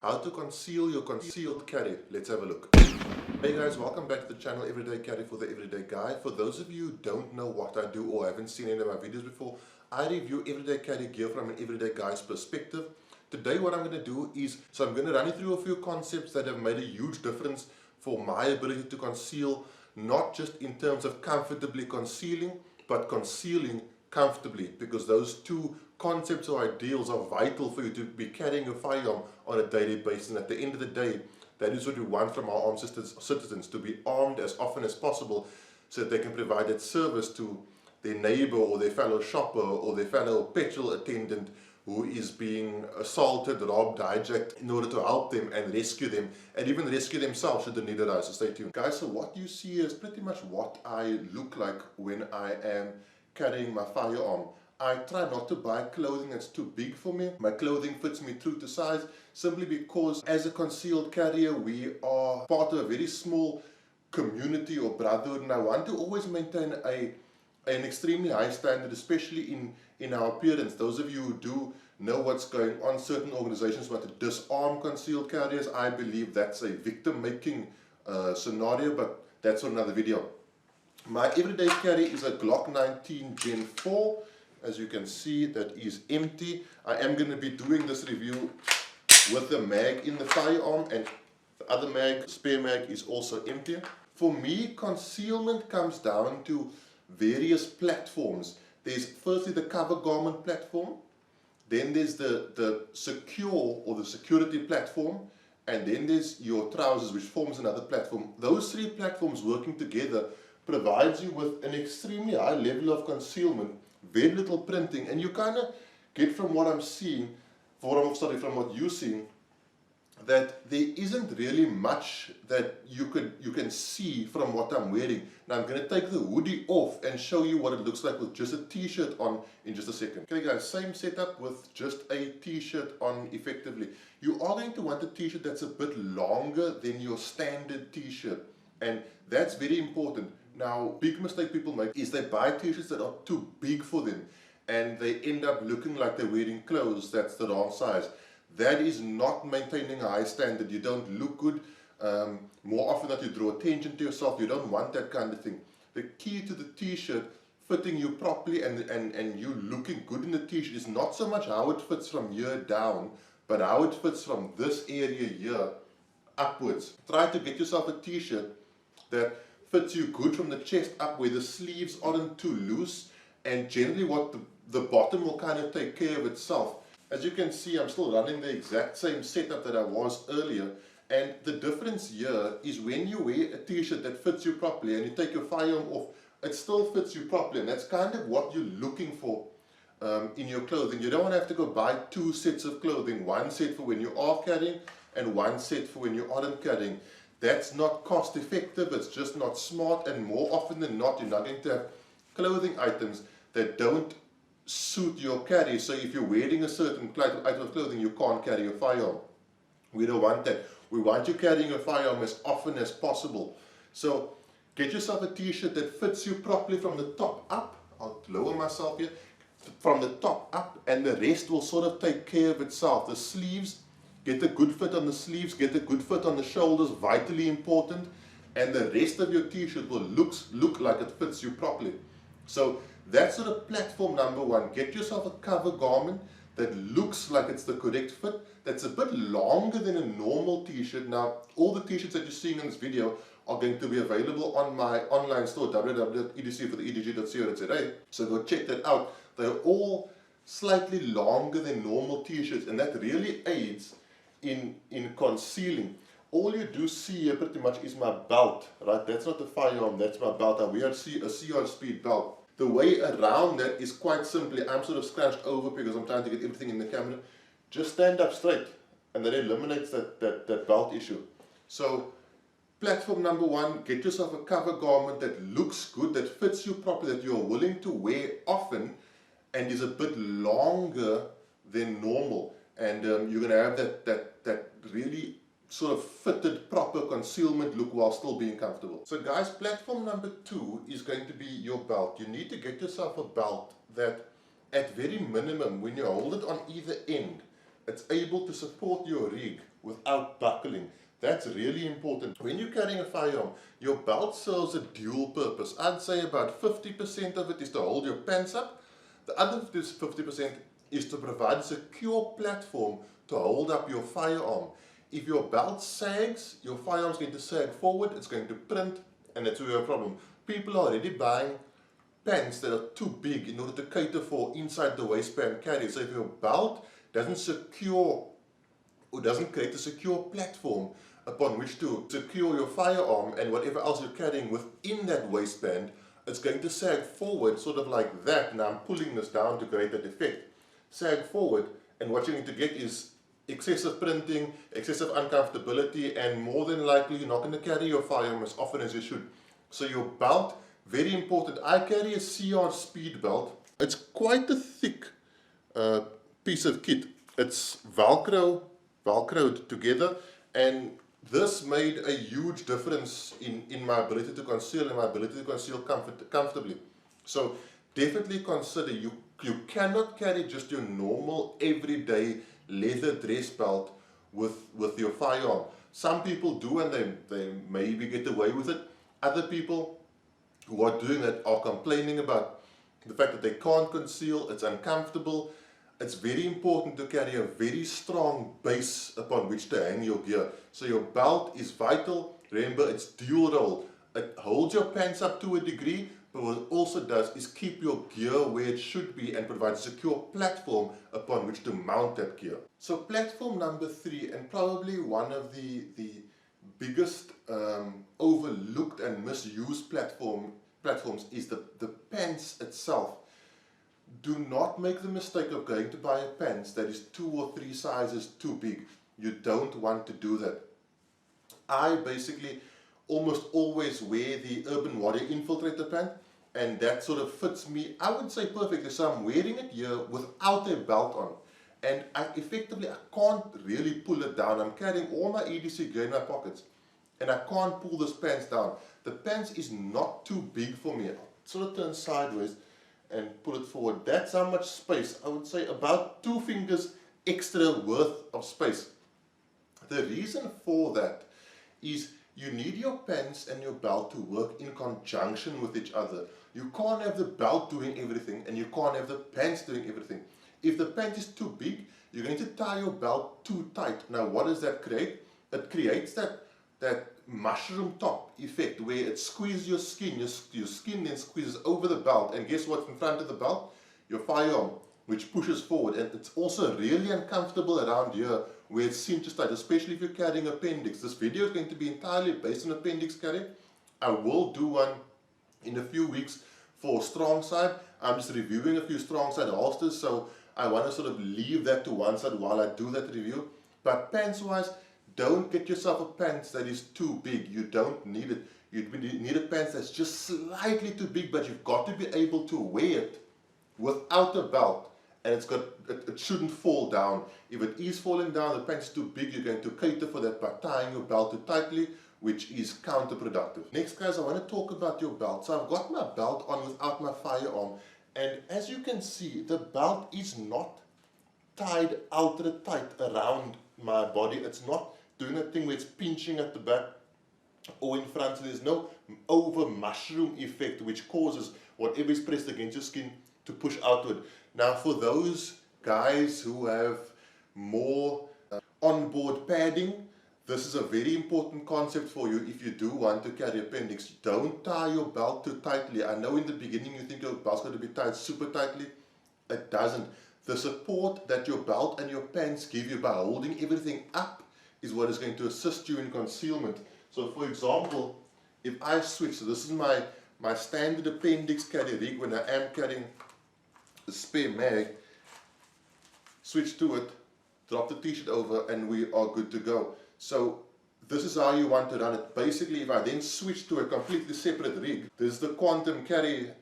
How to conceal your concealed carry. Let's have a look. Hey guys, welcome back to the channel Everyday Carry for the Everyday Guy. For those of you who don't know what I do or haven't seen any of my videos before, I review everyday carry gear from an everyday guy's perspective. Today what I'm going to do is, I'm going to run you through a few concepts that have made a huge difference for my ability to conceal, not just in terms of comfortably concealing, but concealing comfortably, because those two concepts or ideals are vital for you to be carrying a firearm on a daily basis. And at the end of the day, that is what we want from our armed citizens, to be armed as often as possible so that they can provide that service to their neighbor or their fellow shopper or their fellow petrol attendant who is being assaulted, robbed, hijacked, in order to help them and rescue them, and even rescue themselves should the need arise. So stay tuned. Guys, so what you see is pretty much what I look like when I am carrying my firearm. I try not to buy clothing that's too big for me. My clothing fits me true to size, simply because as a concealed carrier, we are part of a very small community or brotherhood, and I want to always maintain an extremely high standard, especially in our appearance. Those of you who do know what's going on, certain organizations want to disarm concealed carriers. I believe that's a victim-making scenario, but that's for another video. My everyday carry is a Glock 19 Gen 4. As you can see, that is empty. I am going to be doing this review with the mag in the firearm, and the other mag, spare mag, is also empty. For me, concealment comes down to various platforms. There's firstly the cover garment platform, then there's the secure or the security platform, and then there's your trousers, which forms another platform. Those three platforms working together provides you with an extremely high level of concealment, very little printing, and you kind of get from what I'm seeing, from what you're seeing, that there isn't really much that you can see from what I'm wearing. Now I'm going to take the hoodie off and show you what it looks like with just a t-shirt on in just a second. Okay guys, same setup with just a t-shirt on effectively. You are going to want a t-shirt that's a bit longer than your standard t-shirt, and that's very important. Now, big mistake people make is they buy t-shirts that are too big for them, and they end up looking like they're wearing clothes that's the wrong size. That is not maintaining a high standard. You don't look good. More often that you draw attention to yourself. You don't want that kind of thing. The key to the t-shirt fitting you properly and you looking good in the t-shirt is not so much how it fits from here down, but how it fits from this area here upwards. Try to get yourself a t-shirt that fits you good from the chest up, where the sleeves aren't too loose, and generally what the bottom will kind of take care of itself. As you can see, I'm still running the exact same setup that I was earlier, and the difference here is when you wear a t-shirt that fits you properly and you take your firearm off, it still fits you properly, and that's kind of what you're looking for in your clothing. You don't want to have to go buy two sets of clothing, one set for when you are carrying and one set for when you aren't carrying. That's not cost effective, it's just not smart, and more often than not, you're not going to have clothing items that don't suit your carry. So if you're wearing a certain item of clothing, you can't carry a firearm. We don't want that. We want you carrying a firearm as often as possible. So get yourself a t-shirt that fits you properly from the top up. I'll lower myself here. From the top up, and the rest will sort of take care of itself. The sleeves, get a good fit on the sleeves, get a good fit on the shoulders, vitally important, and the rest of your t-shirt will look like it fits you properly. So that's sort of platform number one. Get yourself a cover garment that looks like it's the correct fit, that's a bit longer than a normal t-shirt. Now, all the t-shirts that you're seeing in this video are going to be available on my online store, www.edc4theedg.co.za. So go check that out. They're all slightly longer than normal t-shirts, and that really aids in concealing. All you do see here pretty much is my belt, right? That's not the firearm, that's my belt. I wear a CR Speed belt. The way around that is quite simply, I'm sort of scrunched over because I'm trying to get everything in the camera. Just stand up straight, and that eliminates that belt issue. So platform number one, get yourself a cover garment that looks good, that fits you properly, that you're willing to wear often, and is a bit longer than normal. And you're going to have that really sort of fitted, proper concealment look while still being comfortable. So guys, platform number two is going to be your belt. You need to get yourself a belt that, at very minimum, when you hold it on either end, it's able to support your rig without buckling. That's really important. When you're carrying a firearm, your belt serves a dual purpose. I'd say about 50% of it is to hold your pants up. The other 50% is to provide a secure platform to hold up your firearm. If your belt sags, your firearm is going to sag forward, it's going to print, and that's your problem. People are already buying pants that are too big in order to cater for inside the waistband carry. So if your belt doesn't secure or doesn't create a secure platform upon which to secure your firearm and whatever else you're carrying within that waistband, it's going to sag forward sort of like that. Now I'm pulling this down to create that effect. Sag forward, and what you're going to get is excessive printing, excessive uncomfortability, and more than likely you're not going to carry your firearm as often as you should. So your belt, very important. I carry a CR speed belt. It's quite a thick piece of kit. It's velcroed together, and this made a huge difference in my ability to conceal and my ability to conceal comfortably. So definitely consider, you cannot carry just your normal everyday leather dress belt with your firearm. Some people do, and they maybe get away with it. Other people who are doing it are complaining about the fact that they can't conceal, it's uncomfortable. It's very important to carry a very strong base upon which to hang your gear. So your belt is vital. Remember, it's dual role. It holds your pants up to a degree, but what it also does is keep your gear where it should be and provide a secure platform upon which to mount that gear. So platform number 3, and probably one of the biggest overlooked and misused platforms is the pants itself. Do not make the mistake of going to buy a pants that is 2 or 3 sizes too big. You don't want to do that. I basically almost always wear the Urban Warrior Infiltrator pant, and that sort of fits me, I would say, perfectly. So I'm wearing it here without a belt on, and I can't really pull it down. I'm carrying all my EDC gear in my pockets, and I can't pull this pants down. The pants is not too big for me. I'll sort of turn sideways and pull it forward. That's how much space. I would say about 2 fingers extra worth of space. The reason for that is you need your pants and your belt to work in conjunction with each other. You can't have the belt doing everything and you can't have the pants doing everything. If the pant is too big, you're going to tie your belt too tight. Now what does that create? It creates that mushroom top effect where it squeezes your skin. Your skin then squeezes over the belt, and guess what's in front of the belt? Your firearm, which pushes forward. And it's also really uncomfortable around here where it cinches tight, especially if you're carrying appendix. This video is going to be entirely based on appendix carry. I will do one in a few weeks for strong side. I'm just reviewing a few strong side holsters, so I want to sort of leave that to one side while I do that review. But pants wise, don't get yourself a pants that is too big. You don't need it. You need a pants that's just slightly too big, but you've got to be able to wear it without a belt, and it shouldn't fall down. If it is falling down, the pants is too big, you're going to cater for that by tying your belt too tightly, which is counterproductive. Next, guys, I want to talk about your belt. So I've got my belt on without my firearm, and as you can see, the belt is not tied ultra tight around my body. It's not doing a thing where it's pinching at the back or in front, so there's no over mushroom effect which causes whatever is pressed against your skin to push outward. Now for those guys who have more onboard padding, this is a very important concept for you if you do want to carry appendix. Don't tie your belt too tightly. I know in the beginning you think your belt's got to be tied super tightly. It doesn't. The support that your belt and your pants give you by holding everything up is what is going to assist you in concealment. So for example, if I switch, so this is my standard appendix carry rig when I am carrying a spare mag, switch to it, drop the t-shirt over, and we are good to go. So this is how you want to run it. Basically, if I then switch to a completely separate rig, this is the Quantum Carry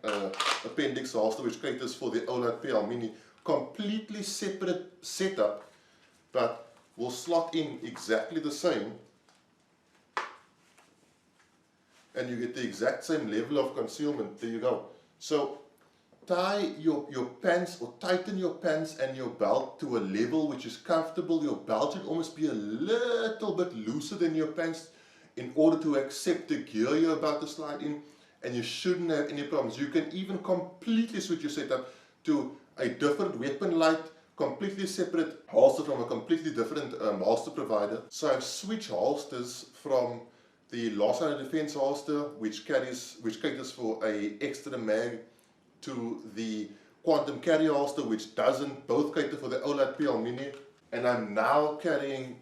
appendix holster which caters for the OLED PL Mini. Completely separate setup, but will slot in exactly the same, and you get the exact same level of concealment. There you go. So tie your pants or tighten your pants and your belt to a level which is comfortable. Your belt should almost be a little bit looser than your pants in order to accept the gear you're about to slide in, and you shouldn't have any problems. You can even completely switch your setup to a different weapon light, completely separate holster from a completely different holster provider. So I've switched holsters from the Lost Island Defense holster, which caters for a extra mag, to the Quantum Carry holster, which doesn't. Both cater for the OLED PL Mini. And I'm now carrying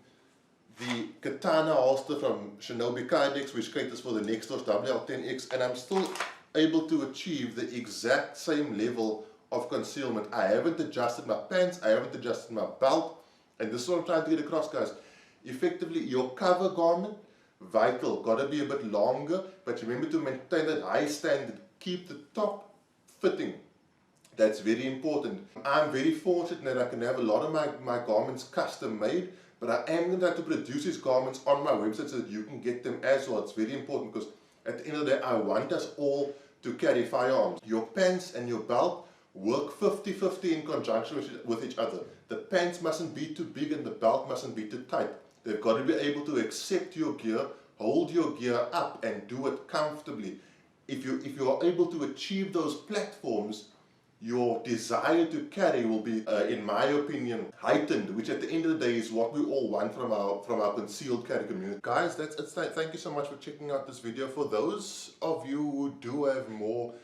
the Katana holster from Shinobi Kydex, which caters for the Nextdoor WL10X, and I'm still able to achieve the exact same level of concealment. I haven't adjusted my pants, I haven't adjusted my belt, and this is what I'm trying to get across, guys. Effectively, your cover garment, vital, gotta be a bit longer, but remember to maintain that high standard. Keep the top fitting. That's very important. I'm very fortunate that I can have a lot of my garments custom made, but I am going to have to produce these garments on my website so that you can get them as well. It's very important because at the end of the day, I want us all to carry firearms. Your pants and your belt work 50-50 in conjunction with each other. The pants mustn't be too big and the belt mustn't be too tight. They've got to be able to accept your gear, hold your gear up, and do it comfortably. If you are able to achieve those platforms, your desire to carry will be, in my opinion, heightened, which at the end of the day is what we all want from our concealed carry community. Guys, that's it. Thank you so much for checking out this video. For those of you who do have more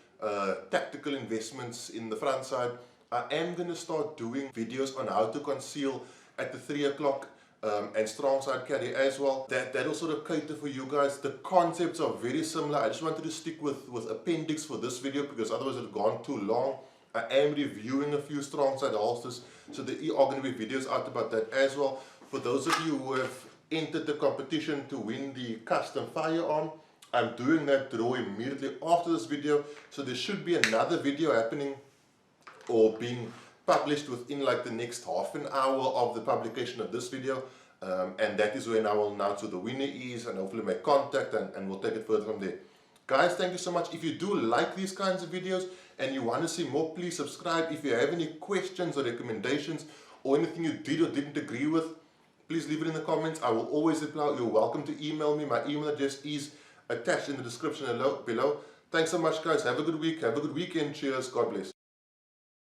tactical investments in the front side, I am going to start doing videos on how to conceal at the 3 o'clock and strong side carry as well. That'll sort of cater for you guys. The concepts are very similar. I just wanted to stick with appendix for this video because otherwise it would have gone too long. I am reviewing a few strong side holsters, so there are going to be videos out about that as well. For those of you who have entered the competition to win the custom firearm, I'm doing that draw immediately after this video, so there should be another video happening or being published within like the next half an hour of the publication of this video, and that is when I will announce who the winner is and hopefully make contact, and we'll take it further from there. Guys, thank you so much. If you do like these kinds of videos and you want to see more, please subscribe. If you have any questions or recommendations or anything you did or didn't agree with, please leave it in the comments. I will always reply. You're welcome to email me. My email address is attached in the description below. Thanks so much, guys. Have a good week. Have a good weekend. Cheers. God bless.